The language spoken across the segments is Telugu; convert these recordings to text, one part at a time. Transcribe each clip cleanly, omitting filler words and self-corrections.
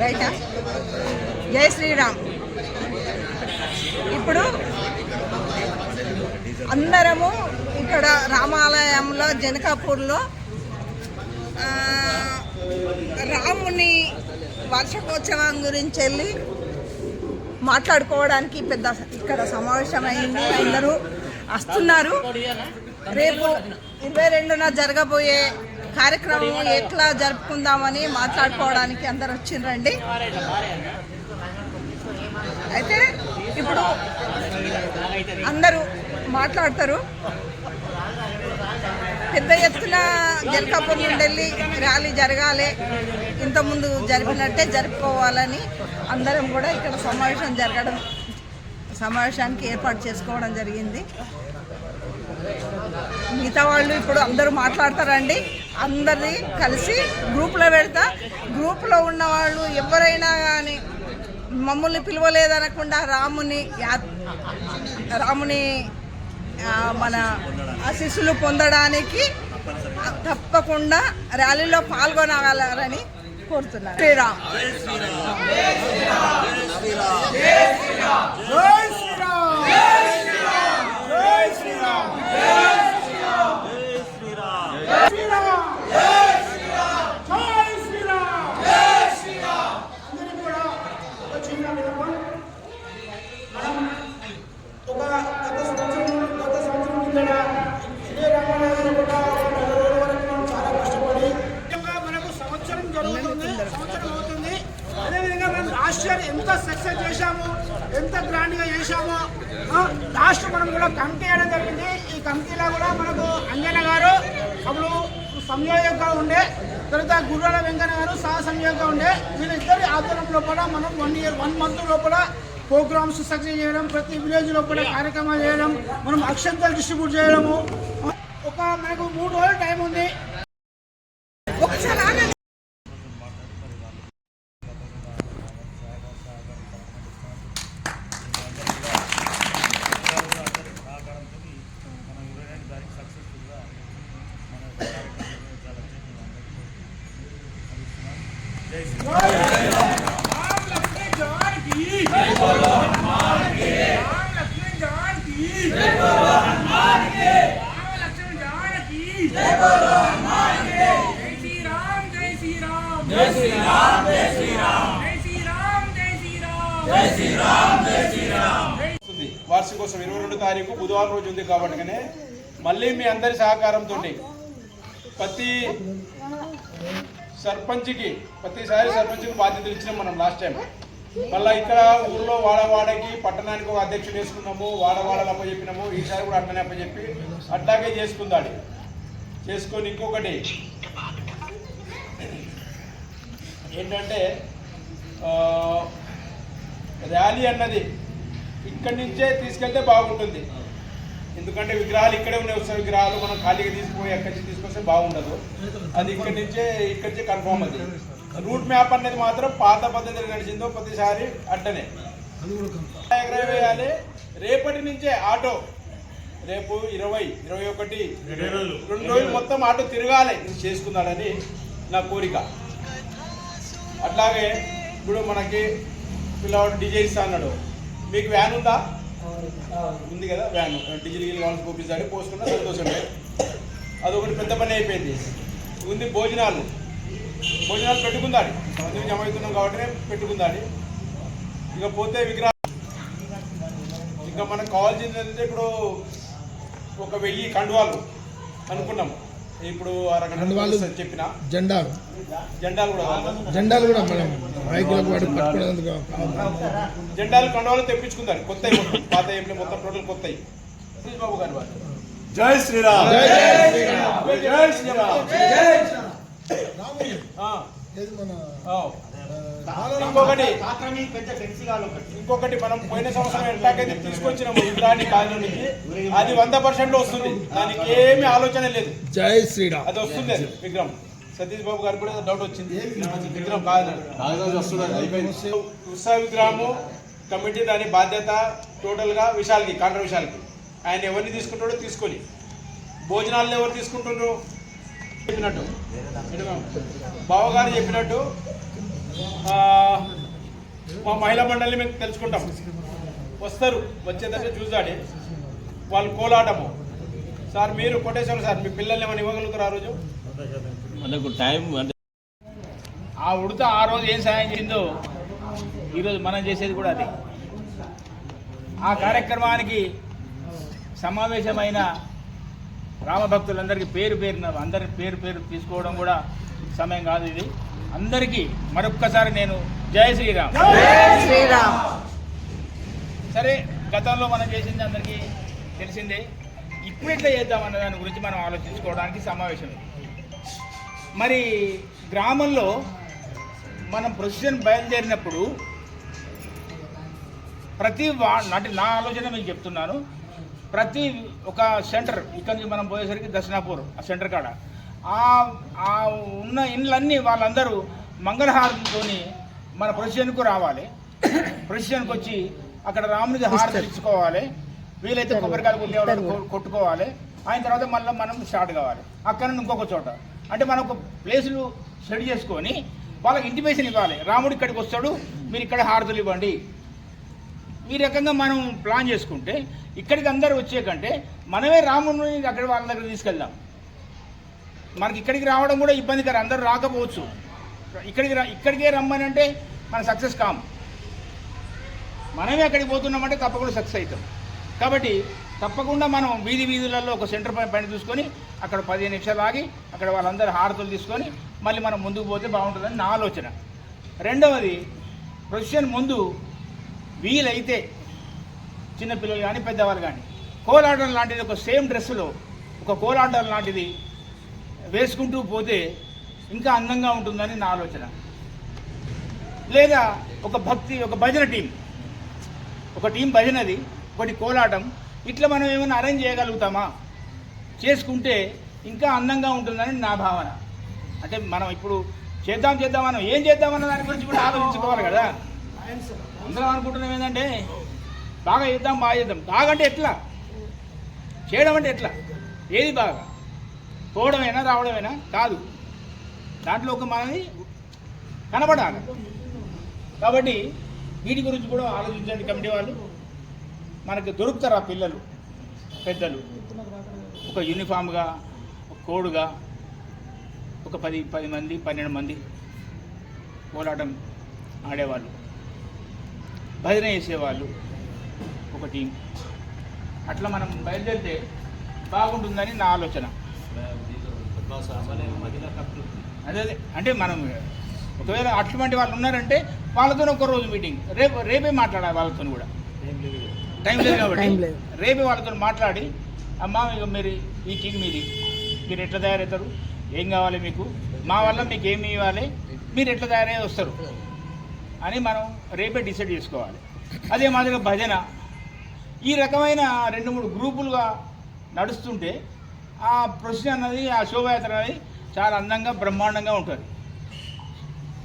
రైటా? జై శ్రీరామ్. ఇప్పుడు అందరము ఇక్కడ రామాలయంలో జనకాపూర్లో రాముని వార్షికోత్సవం గురించి వెళ్ళి మాట్లాడుకోవడానికి పెద్ద ఇక్కడ సమావేశమైంది. అందరూ వస్తున్నారు. రేపు 22న జరగబోయే కార్యక్రమం ఎట్లా జరుపుకుందామని మాట్లాడుకోవడానికి అందరు వచ్చిండ్రండి. అయితే ఇప్పుడు అందరూ మాట్లాడతారు. పెద్ద ఎత్తున జనకాపూర్ నుండి వెళ్ళి ర్యాలీ జరగాలి, ఇంతకుముందు జరిపినట్టే జరుపుకోవాలని అందరం కూడా ఇక్కడ సమావేశానికి ఏర్పాటు చేసుకోవడం జరిగింది. మిగతా వాళ్ళు ఇప్పుడు అందరూ మాట్లాడతారండి. అందరినీ కలిసి గ్రూప్లో పెడతా. గ్రూప్లో ఉన్న వాళ్ళు ఎవరైనా కానీ మమ్మల్ని పిలవలేదనకుండా రాముని మన ఆశీస్సులు పొందడానికి తప్పకుండా ర్యాలీలో పాల్గొనగలరని కోరుతున్నారు. శ్రీరామ్. ఎంత సక్సెస్ చేశాము, ఎంత గ్రాండ్గా చేశామో లాస్ట్ మనం కూడా కమిటీ వేయడం జరిగింది. ఈ కమిటీలో కూడా మనకు అంజన గారు అప్పుడు సంయోజకగా ఉండే, తర్వాత గుర్రాల వెంకన్న గారు సహ సంయోజకగా ఉండే. వీళ్ళిద్దరి ఆధ్వర్యం లోపల మనం 1 month లోపల ప్రోగ్రామ్స్ సక్సెస్ చేయడం, ప్రతి విలేజ్ లోపల కార్యక్రమాలు చేయడం, మనం అక్షంతలు డిస్ట్రిబ్యూట్ చేయడము. మనకు 3 రోజులు టైం ఉంది. ఒకసారి వార్షికోత్సవం 22వ తారీఖు బుధవారం రోజు ఉంది కాబట్టి మళ్ళీ మీ అందరి సహకారంతో ప్రతిసారి సర్పంచ్కి బాధ్యతలు ఇచ్చినాం మనం లాస్ట్ టైం. మళ్ళీ ఇక్కడ ఊళ్ళో వాడవాడకి పట్టణానికి ఒక అధ్యక్షుడు వేసుకున్నాము, వాడవాడలు అప్పచెప్పినాము. ఈసారి కూడా అట్లనే అప్పచెప్పి అట్లాగే చేసుకొని ఇంకొకటి ఏంటంటే ర్యాలీ అన్నది ఇక్కడి నుంచే తీసుకెళ్తే బాగుంటుంది. ఎందుకంటే విగ్రహాలు ఇక్కడే ఉన్నాయి, ఉత్సవ విగ్రహాలు మనం ఖాళీగా తీసుకుపోయి ఎక్కడి నుంచి తీసుకొస్తే బాగుండదు. అది ఇక్కడి నుంచే కన్ఫర్మ్. అది రూట్ మ్యాప్ అనేది మాత్రం పాత పద్ధతిలో నడిచిందో ప్రతిసారి అట్టనే వేయాలి. రేపటి నుంచే ఆటో రేపు 20, 21, 2 రోజులు మొత్తం ఆటో తిరగాలి చేసుకున్నాడని నా కోరిక. అట్లాగే ఇప్పుడు మనకి పిల్లవాడు డీజే ఇస్తా అన్నాడు. మీకు వ్యాన్ ఉందా? ఉంది కదా వ్యాన్. డీజిల్ కావాల్సి పంపించాలి, పోసుకున్నా సంతోషమే. అదొకటి పెద్ద పని అయిపోయింది. ఉంది భోజనాలు పెట్టుకుందాడి. మందికి జమ అవుతున్నాం కాబట్టి పెట్టుకుందాడి. ఇక పోతే విగ్రహం ఇంకా మనకు కావాల్సింది ఏంటంటే ఇప్పుడు 1000 కండువాలు అనుకున్నాం. ఇప్పుడు చెప్పిన జెండాలు కూడా జెండాలు కండువాలు తెప్పించుకుందాం. కొత్తవి పాత మొత్తం టోటల్ కొత్తవి. సతీష్ బాబు గారి వారు జై శ్రీరామ్. ఇంకొకటి మనం పోయిన సంవత్సరం ఎట్లాగైతే తీసుకొచ్చినాము విగ్రహాన్ని కాలం నుంచి అది 100% వస్తుంది. దానికి ఏమీ ఆలోచన లేదు. జై శ్రీరామ్. అది వస్తుంది. అది విగ్రహం సతీష్ బాబు గారికి కూడా డౌట్ వచ్చింది. విగ్రహం ఉత్సవ విగ్రహము కమిటీ దాని బాధ్యత టోటల్గా విశాల్కి, కాండ్ర విశాల్కి. ఆయన ఎవరిని తీసుకుంటాడో తీసుకొని, భోజనాలను ఎవరు తీసుకుంటున్నారు చెప్పినట్టు బావగారు చెప్పినట్టు మా మహిళా మండలిని మేము తెలుసుకుంటాం. వస్తారు, వచ్చేటట్టు చూసాడి వాళ్ళు కోలాటము. సార్ మీరు కొట్టేశారు సార్, మీ పిల్లల్ని ఏమైనా ఇవ్వగలుగుతారు ఆ రోజు? మనకు టైం అంటే ఆ ఉడత ఆ రోజు ఏం సాయం చేసిందో ఈరోజు మనం చేసేది కూడా అదే. ఆ కార్యక్రమానికి సమావేశమైన రామభక్తులందరికీ పేరు పేరున అందరి పేరు పేరు తీసుకోవడం కూడా సమయం కాదు ఇది. అందరికీ మరొక్కసారి నేను జై శ్రీరామ్. శ్రీరామ్. సరే, గతంలో మనం చేసింది అందరికీ తెలిసిందే. ఇప్పుడు ఎట్లా చేద్దామన్న దాని గురించి మనం ఆలోచించుకోవడానికి సమావేశం. మరి గ్రామంలో మనం ప్రొసెషన్ బయలుదేరినప్పుడు ప్రతి అంటే నా ఆలోచన మీకు చెప్తున్నాను, ప్రతి ఒక సెంటర్ ఇక్కడ నుంచి మనం పోయేసరికి దర్శనాపూర్ ఆ సెంటర్ కాడ ఆ ఉన్న ఇండ్లన్నీ వాళ్ళందరూ మంగళహారతితో మన ప్రొసెషన్కు రావాలి. ప్రొసెషన్కి వచ్చి అక్కడ రామునికి హారతి ఇచ్చుకోవాలి, వీలైతే కొబ్బరికాయలు కొట్టుకోవాలి. ఆయన తర్వాత మళ్ళీ మనం స్టార్ట్ కావాలి. అక్కడ ఇంకొక చోట అంటే మనం ఒక ప్లేసులు సెట్ చేసుకొని వాళ్ళకి ఇంటిమేషన్ ఇవ్వాలి. రాముడు ఇక్కడికి వస్తాడు, మీరు ఇక్కడ హారతులు ఇవ్వండి. ఈ రకంగా మనం ప్లాన్ చేసుకుంటే ఇక్కడికి అందరూ వచ్చే కంటే మనమే రాముడిని అక్కడ వాళ్ళ దగ్గర తీసుకెళ్దాం. మనకి ఇక్కడికి రావడం కూడా ఇబ్బందికరం, అందరూ రాకపోవచ్చు. ఇక్కడికే రమ్మని అంటే మనం సక్సెస్ కాము. మనమే అక్కడికి పోతున్నామంటే తప్పకుండా సక్సెస్ అవుతాం. కాబట్టి తప్పకుండా మనం వీధులలో ఒక సెంటర్ పైన చూసుకొని అక్కడ 15 నిమిషాలు ఆగి అక్కడ వాళ్ళందరూ హారతులు తీసుకొని మళ్ళీ మనం ముందుకు పోతే బాగుంటుందని నా ఆలోచన. రెండవది, ప్రొసెషన్ ముందు వీలైతే చిన్నపిల్లలు కానీ పెద్దవాళ్ళు కానీ కోలాటం లాంటిది ఒక సేమ్ డ్రెస్సులో ఒక కోలాటం లాంటిది వేసుకుంటూ పోతే ఇంకా అందంగా ఉంటుందని నా ఆలోచన. లేదా ఒక భజన టీం, ఒక టీం భజనది, ఒకటి కోలాటం, ఇట్లా మనం ఏమైనా అరేంజ్ చేయగలుగుతామా? చేసుకుంటే ఇంకా అందంగా ఉంటుందని నా భావన. అంటే మనం ఇప్పుడు చేద్దామని ఏం చేద్దామన్న దాని గురించి కూడా ఆలోచించుకోవాలి కదా. అందరం అనుకుంటున్నాం ఏంటంటే బాగా చేద్దాం. బాగా అంటే ఎట్లా చేయడం, అంటే ఎట్లా, ఏది బాగా పోవడమేనా రావడమేనా కాదు, దాంట్లో ఒక మనది కనబడాలి. కాబట్టి వీటి గురించి కూడా ఆలోచించండి కమిటీ వాళ్ళు. మనకు దొరుకుతారు ఆ పిల్లలు పెద్దలు ఒక యూనిఫామ్గా, ఒక కోడ్గా, ఒక 10 మంది 12 మంది పోరాటం ఆడేవాళ్ళు, భజన చేసేవాళ్ళు ఒక టీం. అట్లా మనం బయలుదేరితే బాగుంటుందని నా ఆలోచన. అదే అంటే మనం ఒకవేళ అటువంటి వాళ్ళు ఉన్నారంటే వాళ్ళతో ఒక రోజు మీటింగ్, రేపే మాట్లాడాలి వాళ్ళతో కూడా. టైం లేదు కాబట్టి రేపే వాళ్ళతో మాట్లాడి, అమ్మా మీరు ఈ టీం మీది, మీరు ఎట్లా తయారవుతారు, ఏం కావాలి మీకు, మా వల్ల మీకు ఏమి ఇవ్వాలి, మీరు ఎట్లా తయారయ్యి వస్తారు అని మనం రేపే డిసైడ్ చేసుకోవాలి. అదే మాదిరిగా భజన, ఈ రకమైన 2-3 గ్రూపులుగా నడుస్తుంటే ఆ ప్రొసెషన్ అన్నది, ఆ శోభయాత్ర అనేది చాలా అందంగా బ్రహ్మాండంగా ఉంటుంది.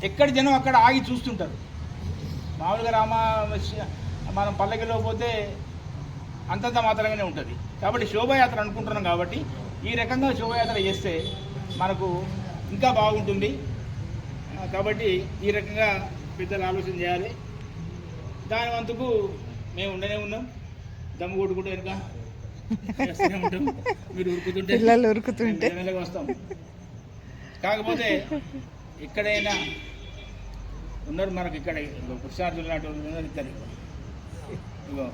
ఎక్కడి జనం అక్కడ ఆగి చూస్తుంటారు. మామూలుగా మనం పల్లకిలో పోతే అంతంత మాత్రంగానే ఉంటుంది. కాబట్టి శోభయాత్ర అనుకుంటున్నాం కాబట్టి ఈ రకంగా శోభయాత్ర చేస్తే మనకు ఇంకా బాగుంటుంది. కాబట్టి ఈ రకంగా పెద్దలు ఆలోచన చేయాలి. దాని వంతుకు మేము ఉండనే ఉన్నాం, దమ్ము కొట్టుకుంటూ వెనుక ఉంటాం. మీరు ఉరుకుతుంటే వస్తాం. కాకపోతే ఎక్కడైనా ఉన్నారు మనకు, ఇక్కడ పురుషార్థులు లాంటి వాళ్ళు ఉన్నారు ఇద్దరు. ఇగో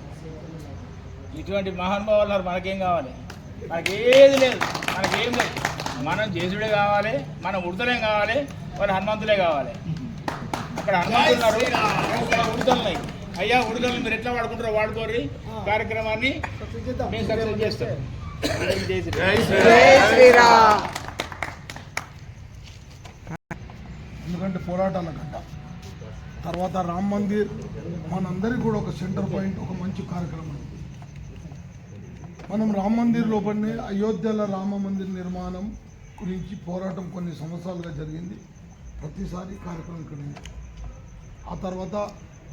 ఇటువంటి మహానుభావులు ఉన్నారు. మనకేం కావాలి? మనకేది లేదు, మనకేం లేదు. మనం చేసుడే కావాలి, మనం ఉడతలేం కావాలి, వాళ్ళు హనుమంతులే కావాలి. అక్కడ హనుమంతులు ఉన్నారు, ఇక్కడ ఉడతలున్నాయి. అయ్యా ఉడతలు మీరు ఎట్లా వాడుకుంటారో వాడుకోర్రి. కార్యక్రమాన్ని మేము సక్సెస్ చేస్తాం. ఎందుకంటే పోరాటాల గడ్డ తర్వాత రామ్ మందిర్ మనందరికీ కూడా ఒక సెంటర్ పాయింట్, ఒక మంచి కార్యక్రమం. మనం రామ్ మందిర్ లోపలనే అయోధ్యలో రామ మందిర్ నిర్మాణం గురించి పోరాటం కొన్ని సంవత్సరాలుగా జరిగింది. ప్రతిసారి కార్యక్రమం ఇక్కడ ఉంది. ఆ తర్వాత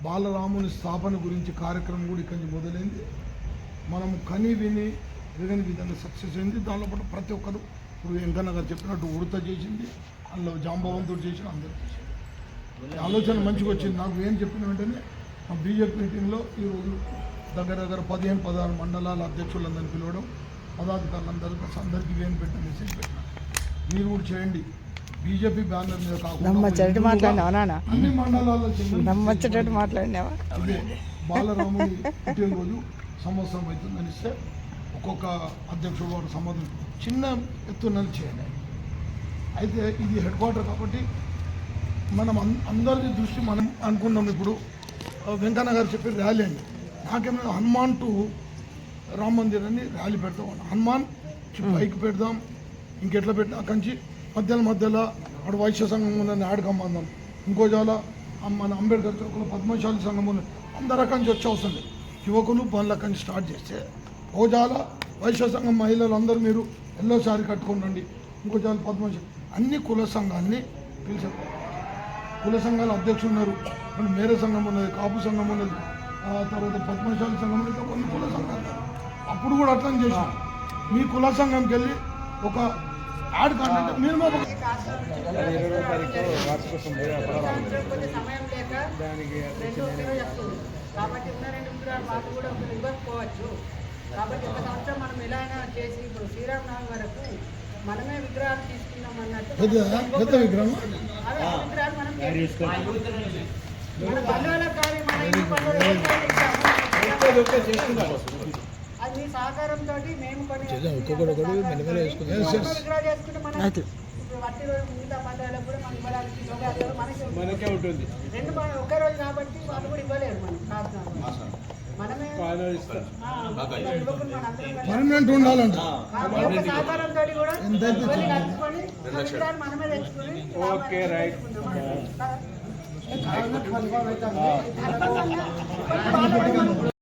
బాలరాముని స్థాపన గురించి కార్యక్రమం కూడా ఇక్కడి నుంచి మొదలైంది. మనం కని విని ఎరగని విధంగా సక్సెస్ అయింది. దానిలో పాటు ప్రతి ఒక్కరు ఇప్పుడు వెంకన్న గారు చెప్పినట్టు ఉడత చేసింది, అందులో జాంబవంతుడు చేసిన అందరూ చేసింది. ఆలోచన మంచిగా వచ్చింది. నాకు ఏం చెప్పిన వెంటనే మా బీజేపీ మీటింగ్లో ఈరోజు దగ్గర 15-16 మండలాల అధ్యక్షులందరినీ పిలవడం, పదాధికారులందరికీ వేలు పెట్టిన మెసేజ్ పెట్టిన మీరు కూడా చేయండి. బీజేపీ బ్యానర్ మీద కాకుండా అన్ని మండలాల్లో ఇదే బాలరాముని పుట్టినరోజు సంవత్సరం అవుతుందని ఇస్తే ఒక్కొక్క అధ్యక్షుడు వారు సంబంధం చిన్న ఎత్తున చేయండి. అయితే ఇది హెడ్ క్వార్టర్ కాబట్టి మనం అందరి దృష్టి మనం అనుకున్నాం. ఇప్పుడు వెంకన్న గారు చెప్పి ర్యాలీ అండి, నాకేమైనా హనుమాన్ టు రామ మందిర్ అని ర్యాలీ పెడతాం. హనుమాన్ పైకి పెడదాం, ఇంకెట్లా పెట్టినా అక్కడి నుంచి మధ్యలో అటు వైశ్య సంఘం ఉందని ఆడకమ్మందాం, ఇంకో చాలా మన అంబేద్కర్ చౌకలో పద్మశాలి సంఘం ఉంది, అందరు అక్కడి నుంచి వచ్చి అవసరం లేదు. యువకులు పనులు అక్కడి నుంచి స్టార్ట్ చేస్తే ఓ చాలా వైశ్య సంఘం మహిళలు అందరూ మీరు ఎల్లో సారీ కట్టుకోండి, ఇంకో చాలా పద్మశాలి అన్ని కుల సంఘాన్ని పిలిచారు. కుల సంఘాల అధ్యక్షులు ఉన్నారు, మన మేరే సంఘం ఉన్నది, కాపు సంఘం ఉన్నది, ఆ తర్వాత పద్మశాలి సంఘం ఉన్నది, కొన్ని కుల సంఘాలు. అప్పుడు కూడా అట్లా చేసాం. మీ కుల సంఘంకి వెళ్ళి ఒక యాడ్ కాంటే మీరు కొంచెం సమయం లేక రెండు ఒకేరోజు వస్తుంది కాబట్టి ఉన్న 2 విగ్రహాలు మాకు కూడా ఇవ్వకపోవచ్చు. కాబట్టి ఒక సంవత్సరం మనం ఎలా అయినా చేసి ఇప్పుడు శ్రీరామనవమి వరకు మనమే విగ్రహాలు తీసుకున్నాం అన్నట్టు పెద్ద విగ్రహం విగ్రహాలు మనం మన బంధువుల కానీ మన ఇంటి పనులు అది మీ సహకారంతో మేము కొన్ని విగ్రహాలు చేసుకుంటే మనం వట్టి రోజు మిగతా పండుగలకు కూడా మనం ఇవ్వడానికి మనకే ఉంటుంది. రెండు ఒకే రోజు కాబట్టి వాళ్ళు కూడా ఇవ్వలేరు మనం కాదు మనమే పర్మనెంట్ ఉండాలంట. సహకారంతో కూడా కలుపుకొని మనమే తెచ్చుకొని ఓకే రైట్. దానివల్ల